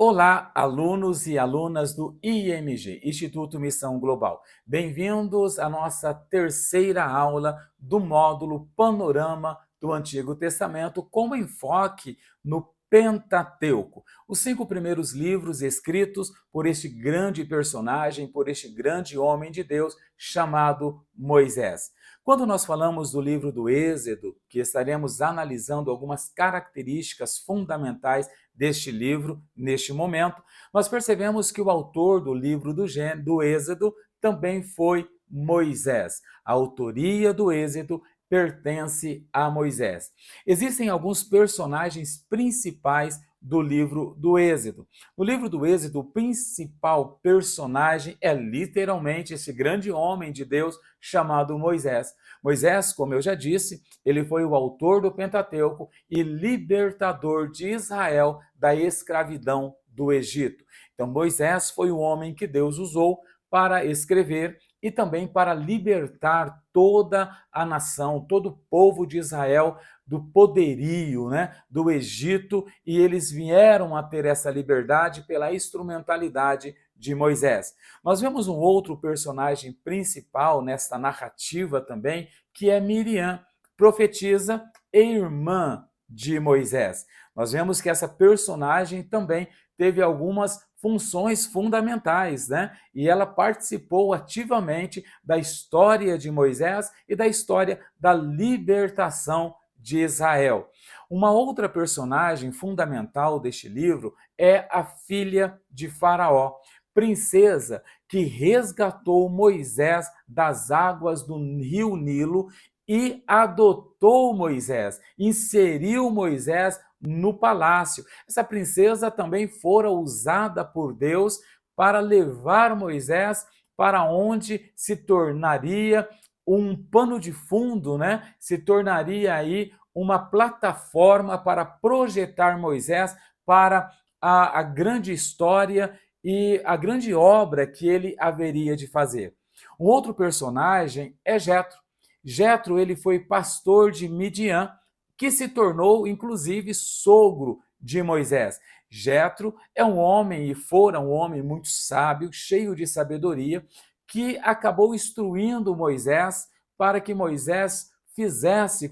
Olá, alunos e alunas do IMG, Instituto Missão Global. Bem-vindos à nossa terceira aula do módulo Panorama do Antigo Testamento, com enfoque no Pentateuco, os 5 primeiros livros escritos por este grande personagem, por este grande homem de Deus chamado Moisés. Quando nós falamos do livro do Êxodo, que estaremos analisando algumas características fundamentais deste livro, neste momento, nós percebemos que o autor do livro do Êxodo também foi Moisés. A autoria do Êxodo pertence a Moisés. Existem alguns personagens principais do livro do Êxodo. No livro do Êxodo, o principal personagem é literalmente esse grande homem de Deus chamado Moisés. Moisés, como eu já disse, ele foi o autor do Pentateuco e libertador de Israel da escravidão do Egito. Então, Moisés foi o homem que Deus usou para escrever e também para libertar toda a nação, todo o povo de Israel do poderio, do Egito, e eles vieram a ter essa liberdade pela instrumentalidade de Moisés. Nós vemos um outro personagem principal nesta narrativa também, que é Miriam, profetisa e irmã de Moisés. Nós vemos que essa personagem também teve algumas funções fundamentais, E ela participou ativamente da história de Moisés e da história da libertação de Israel. Uma outra personagem fundamental deste livro é a filha de Faraó, princesa que resgatou Moisés das águas do rio Nilo e adotou Moisés, inseriu Moisés no palácio. Essa princesa também fora usada por Deus para levar Moisés para onde se tornaria um pano de fundo, Se tornaria aí uma plataforma para projetar Moisés para a grande história e a grande obra que ele haveria de fazer. Um outro personagem é Jetro. Jetro, ele foi pastor de Midian, que se tornou, inclusive, sogro de Moisés. Jetro é um homem, e fora um homem muito sábio, cheio de sabedoria, que acabou instruindo Moisés para que Moisés fizesse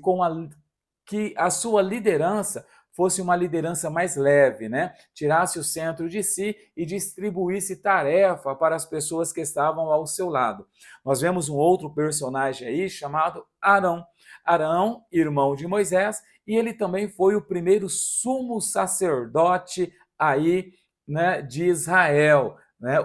que a sua liderança fosse uma liderança mais leve, Tirasse o centro de si e distribuísse tarefa para as pessoas que estavam ao seu lado. Nós vemos um outro personagem aí chamado Arão. Arão, irmão de Moisés, e ele também foi o primeiro sumo sacerdote aí, de Israel,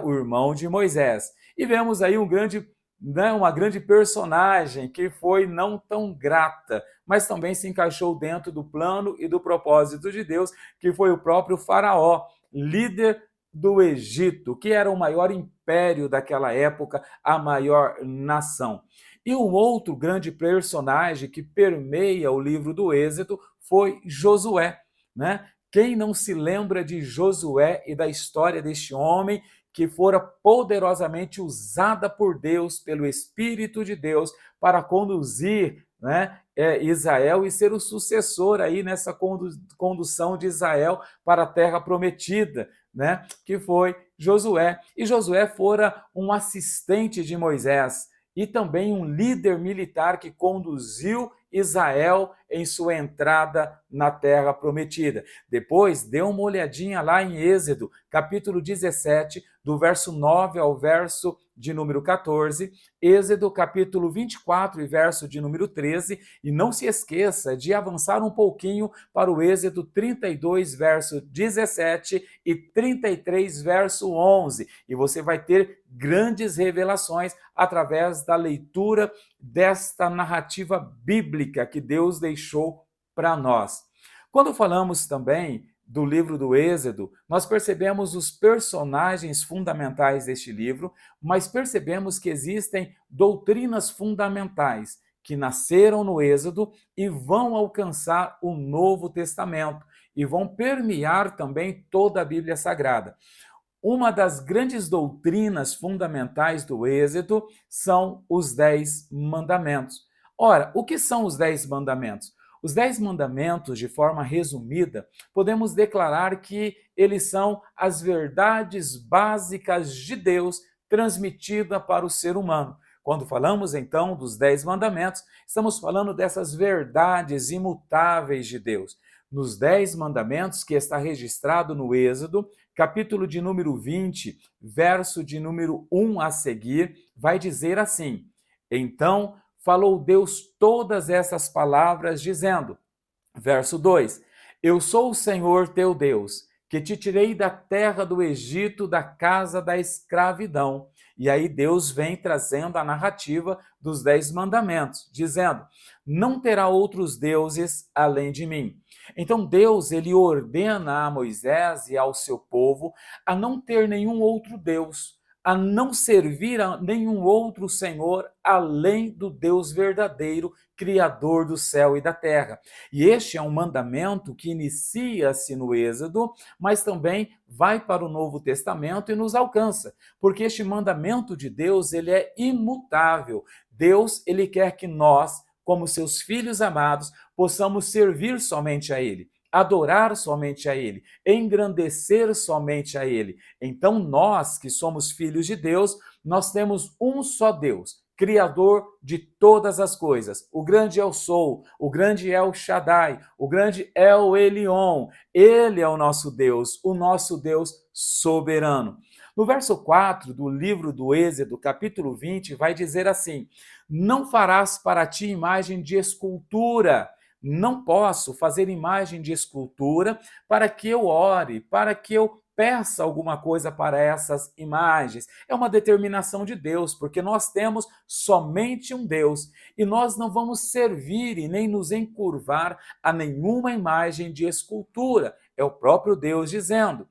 o irmão de Moisés. E vemos aí uma grande personagem que foi não tão grata, mas também se encaixou dentro do plano e do propósito de Deus, que foi o próprio Faraó, líder do Egito, que era o maior império daquela época, a maior nação. E um outro grande personagem que permeia o livro do Êxodo foi Josué, Quem não se lembra de Josué e da história deste homem que fora poderosamente usada por Deus, pelo Espírito de Deus, para conduzir Israel e ser o sucessor aí nessa condução de Israel para a terra prometida, que foi Josué. E Josué fora um assistente de Moisés e também um líder militar que conduziu Israel em sua entrada na terra prometida. Depois, dê uma olhadinha lá em Êxodo, capítulo 17, do verso 9 ao verso de número 14, Êxodo capítulo 24 e verso de número 13, e não se esqueça de avançar um pouquinho para o Êxodo 32, verso 17 e 33, verso 11, e você vai ter grandes revelações através da leitura desta narrativa bíblica que Deus deixou para nós. Quando falamos também do livro do Êxodo, nós percebemos os personagens fundamentais deste livro, mas percebemos que existem doutrinas fundamentais que nasceram no Êxodo e vão alcançar o Novo Testamento e vão permear também toda a Bíblia Sagrada. Uma das grandes doutrinas fundamentais do Êxodo são os 10 mandamentos. Ora, o que são os 10 mandamentos? Os 10 mandamentos, de forma resumida, podemos declarar que eles são as verdades básicas de Deus transmitida para o ser humano. Quando falamos então dos 10 mandamentos, estamos falando dessas verdades imutáveis de Deus. Nos 10 mandamentos, que está registrado no Êxodo, capítulo de número 20, verso de número 1 a seguir, vai dizer assim: Então falou Deus todas essas palavras, dizendo, verso 2: Eu sou o Senhor teu Deus, que te tirei da terra do Egito, da casa da escravidão. E aí Deus vem trazendo a narrativa dos 10 mandamentos, dizendo: Não terá outros deuses além de mim. Então Deus, ele ordena a Moisés e ao seu povo a não ter nenhum outro Deus, a não servir a nenhum outro Senhor além do Deus verdadeiro, Criador do céu e da terra. E este é um mandamento que inicia-se no Êxodo, mas também vai para o Novo Testamento e nos alcança, porque este mandamento de Deus, ele é imutável. Deus, ele quer que nós, como seus filhos amados, possamos servir somente a ele, adorar somente a ele, engrandecer somente a ele. Então nós, que somos filhos de Deus, nós temos um só Deus, Criador de todas as coisas. O grande eu sou, o grande é o Shaddai, o grande é o Elion. Ele é o nosso Deus soberano. No verso 4 do livro do Êxodo, capítulo 20, vai dizer assim: Não farás para ti imagem de escultura. Não posso fazer imagem de escultura para que eu ore, para que eu peça alguma coisa para essas imagens. É uma determinação de Deus, porque nós temos somente um Deus e nós não vamos servir e nem nos encurvar a nenhuma imagem de escultura. É o próprio Deus dizendo: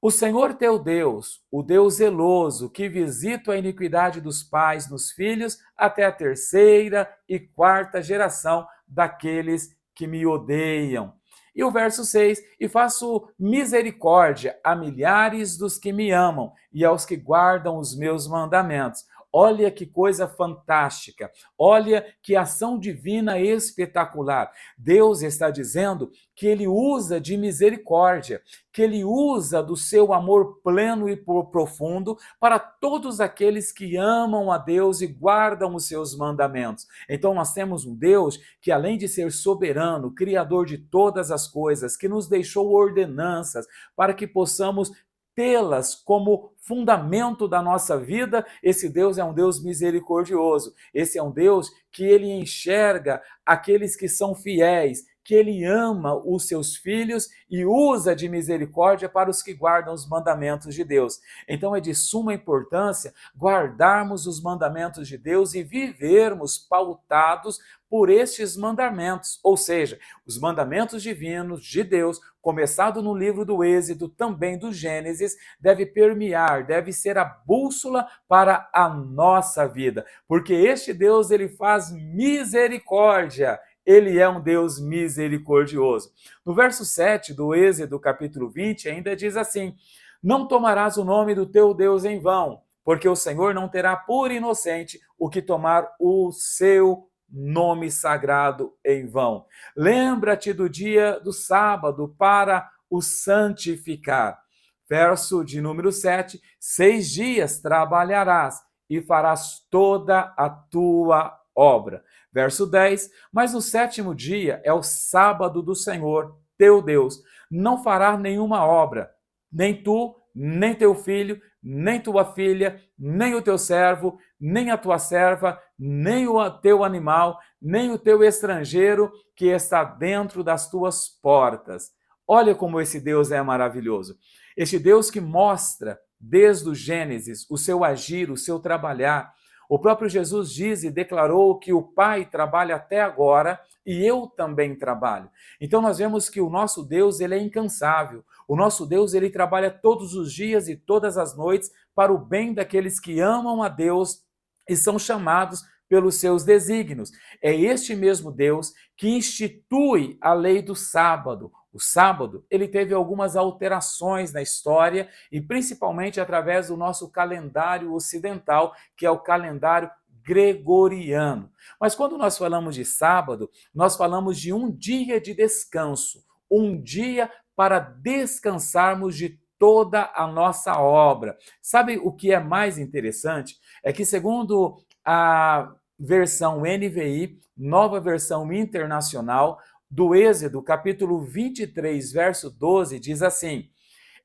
O Senhor teu Deus, o Deus zeloso, que visita a iniquidade dos pais nos filhos até a terceira e quarta geração daqueles que me odeiam. E o verso 6, e faço misericórdia a milhares dos que me amam e aos que guardam os meus mandamentos. Olha que coisa fantástica, olha que ação divina espetacular. Deus está dizendo que ele usa de misericórdia, que ele usa do seu amor pleno e profundo para todos aqueles que amam a Deus e guardam os seus mandamentos. Então nós temos um Deus que, além de ser soberano, criador de todas as coisas, que nos deixou ordenanças para que possamos tê-las como fundamento da nossa vida, esse Deus é um Deus misericordioso. Esse é um Deus que ele enxerga aqueles que são fiéis, que ele ama os seus filhos e usa de misericórdia para os que guardam os mandamentos de Deus. Então é de suma importância guardarmos os mandamentos de Deus e vivermos pautados por estes mandamentos, ou seja, os mandamentos divinos de Deus, começado no livro do Êxodo, também do Gênesis, deve permear, deve ser a bússola para a nossa vida, porque este Deus, ele faz misericórdia. Ele é um Deus misericordioso. No verso 7 do Êxodo, capítulo 20, ainda diz assim: Não tomarás o nome do teu Deus em vão, porque o Senhor não terá por inocente o que tomar o seu nome sagrado em vão. Lembra-te do dia do sábado para o santificar. Verso de número 7, 6 dias trabalharás e farás toda a tua obra. Verso 10, mas no sétimo dia é o sábado do Senhor, teu Deus. Não farás nenhuma obra, nem tu, nem teu filho, nem tua filha, nem o teu servo, nem a tua serva, nem o teu animal, nem o teu estrangeiro que está dentro das tuas portas. Olha como esse Deus é maravilhoso. Este Deus que mostra, desde o Gênesis, o seu agir, o seu trabalhar. O próprio Jesus diz e declarou que o Pai trabalha até agora e eu também trabalho. Então nós vemos que o nosso Deus, ele é incansável. O nosso Deus, ele trabalha todos os dias e todas as noites para o bem daqueles que amam a Deus e são chamados pelos seus desígnios. É este mesmo Deus que institui a lei do sábado. O sábado, ele teve algumas alterações na história e principalmente através do nosso calendário ocidental, que é o calendário gregoriano. Mas quando nós falamos de sábado, nós falamos de um dia de descanso, um dia para descansarmos de toda a nossa obra. Sabe o que é mais interessante? É que, segundo a versão NVI, nova versão internacional, do Êxodo, capítulo 23, verso 12, diz assim: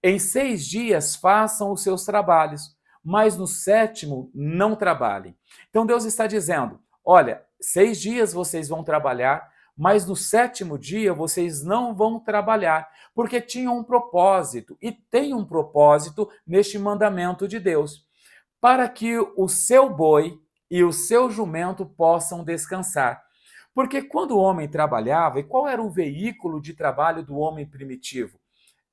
em 6 dias façam os seus trabalhos, mas no sétimo não trabalhem. Então Deus está dizendo: olha, 6 dias vocês vão trabalhar, mas no sétimo dia vocês não vão trabalhar, porque tinha um propósito, e tem um propósito neste mandamento de Deus, para que o seu boi e o seu jumento possam descansar. Porque quando o homem trabalhava, e qual era o veículo de trabalho do homem primitivo?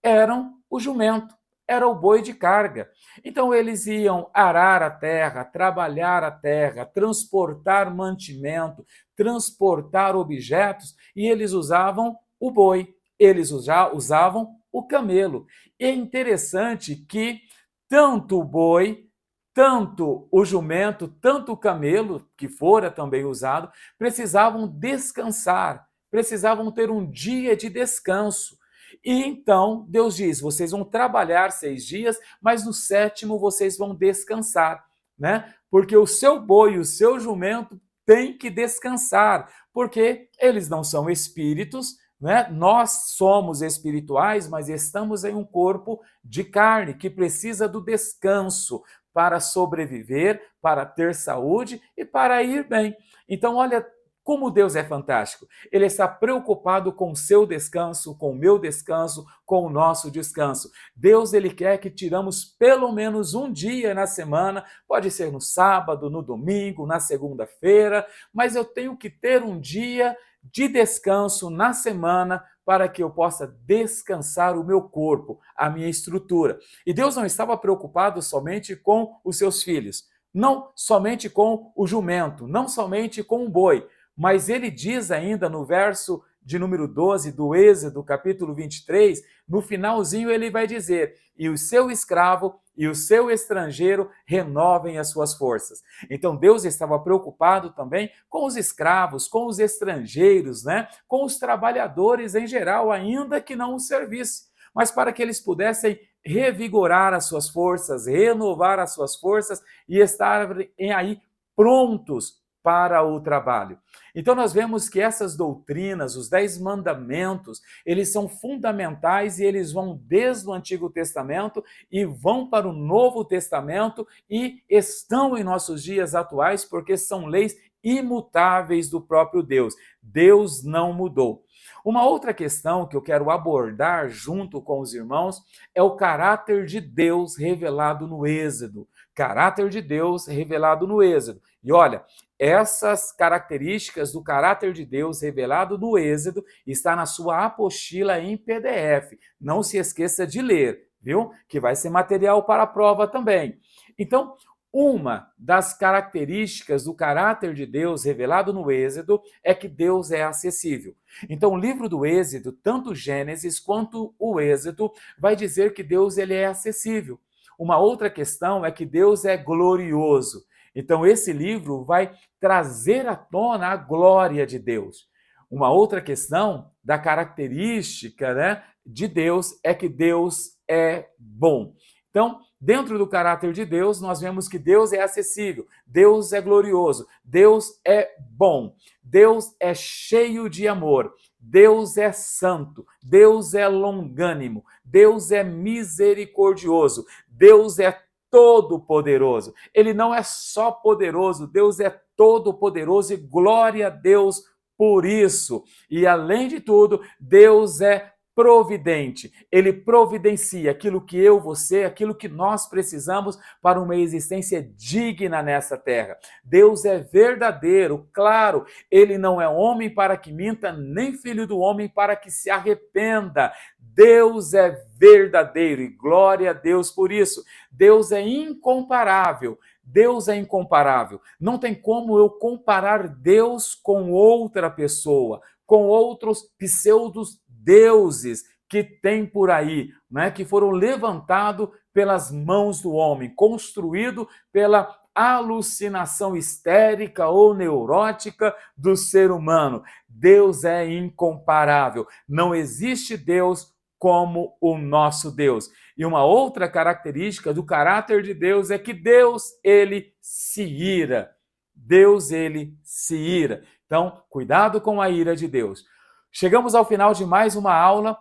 Eram o jumento, era o boi de carga. Então eles iam arar a terra, trabalhar a terra, transportar mantimento, transportar objetos, e eles usavam o boi, eles usavam o camelo. E é interessante que tanto o boi, tanto o jumento, tanto o camelo, que fora também usado, precisavam descansar, precisavam ter um dia de descanso. E então Deus diz: vocês vão trabalhar 6 dias, mas no sétimo vocês vão descansar, né? Porque o seu boi e o seu jumento têm que descansar, porque eles não são espíritos, né? Nós somos espirituais, mas estamos em um corpo de carne que precisa do descanso para sobreviver, para ter saúde e para ir bem. Então, olha como Deus é fantástico. Ele está preocupado com o seu descanso, com o meu descanso, com o nosso descanso. Deus, ele quer que tiramos pelo menos um dia na semana, pode ser no sábado, no domingo, na segunda-feira, mas eu tenho que ter um dia de descanso na semana para que eu possa descansar o meu corpo, a minha estrutura. E Deus não estava preocupado somente com os seus filhos, não somente com o jumento, não somente com o boi, mas ele diz ainda no verso de número 12 do Êxodo, capítulo 23, no finalzinho ele vai dizer: e o seu escravo e o seu estrangeiro renovem as suas forças. Então Deus estava preocupado também com os escravos, com os estrangeiros, né? Com os trabalhadores em geral, ainda que não os servisse, mas para que eles pudessem revigorar as suas forças, renovar as suas forças e estarem aí prontos para o trabalho. Então nós vemos que essas doutrinas, os 10 mandamentos, eles são fundamentais e eles vão desde o Antigo Testamento e vão para o Novo Testamento e estão em nossos dias atuais porque são leis imutáveis do próprio Deus. Deus não mudou. Uma outra questão que eu quero abordar junto com os irmãos é o caráter de Deus revelado no Êxodo. Caráter de Deus revelado no Êxodo. E olha, essas características do caráter de Deus revelado no Êxodo está na sua apostila em PDF. Não se esqueça de ler, viu? Que vai ser material para a prova também. Então, uma das características do caráter de Deus revelado no Êxodo é que Deus é acessível. Então, o livro do Êxodo, tanto Gênesis quanto o Êxodo, vai dizer que Deus ele é acessível. Uma outra questão é que Deus é glorioso. Então, esse livro vai trazer à tona a glória de Deus. Uma outra questão da característica, né, de Deus é que Deus é bom. Então, dentro do caráter de Deus, nós vemos que Deus é acessível, Deus é glorioso, Deus é bom, Deus é cheio de amor, Deus é santo, Deus é longânimo, Deus é misericordioso, Deus é todo-poderoso. Ele não é só poderoso, Deus é todo-poderoso e glória a Deus por isso. E além de tudo, Deus é providente. Ele providencia aquilo que eu, você, aquilo que nós precisamos para uma existência digna nessa terra. Deus é verdadeiro, claro, ele não é homem para que minta, nem filho do homem para que se arrependa. Deus é verdadeiro e glória a Deus por isso. Deus é incomparável. Deus é incomparável. Não tem como eu comparar Deus com outra pessoa, com outros pseudos deuses que tem por aí, né, que foram levantados pelas mãos do homem, construído pela alucinação histérica ou neurótica do ser humano. Deus é incomparável. Não existe Deus como o nosso Deus. E uma outra característica do caráter de Deus é que Deus, ele se ira. Deus, ele se ira. Então, cuidado com a ira de Deus. Chegamos ao final de mais uma aula.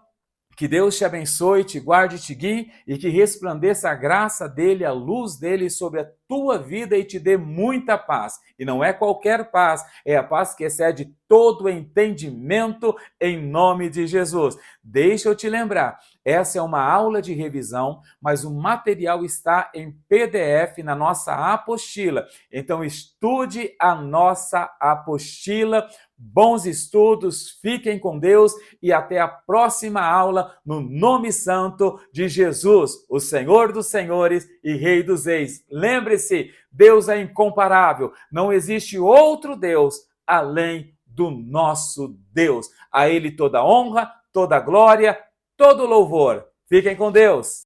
Que Deus te abençoe, te guarde, te guie e que resplandeça a graça dele, a luz dele sobre a tua vida e te dê muita paz. E não é qualquer paz, é a paz que excede todo entendimento em nome de Jesus. Deixa eu te lembrar, essa é uma aula de revisão, mas o material está em PDF na nossa apostila. Então estude a nossa apostila. Bons estudos, fiquem com Deus e até a próxima aula no nome santo de Jesus, o Senhor dos Senhores e Rei dos Reis. Lembre-se, Deus é incomparável, não existe outro Deus além do nosso Deus. A Ele toda honra, toda glória, todo louvor. Fiquem com Deus.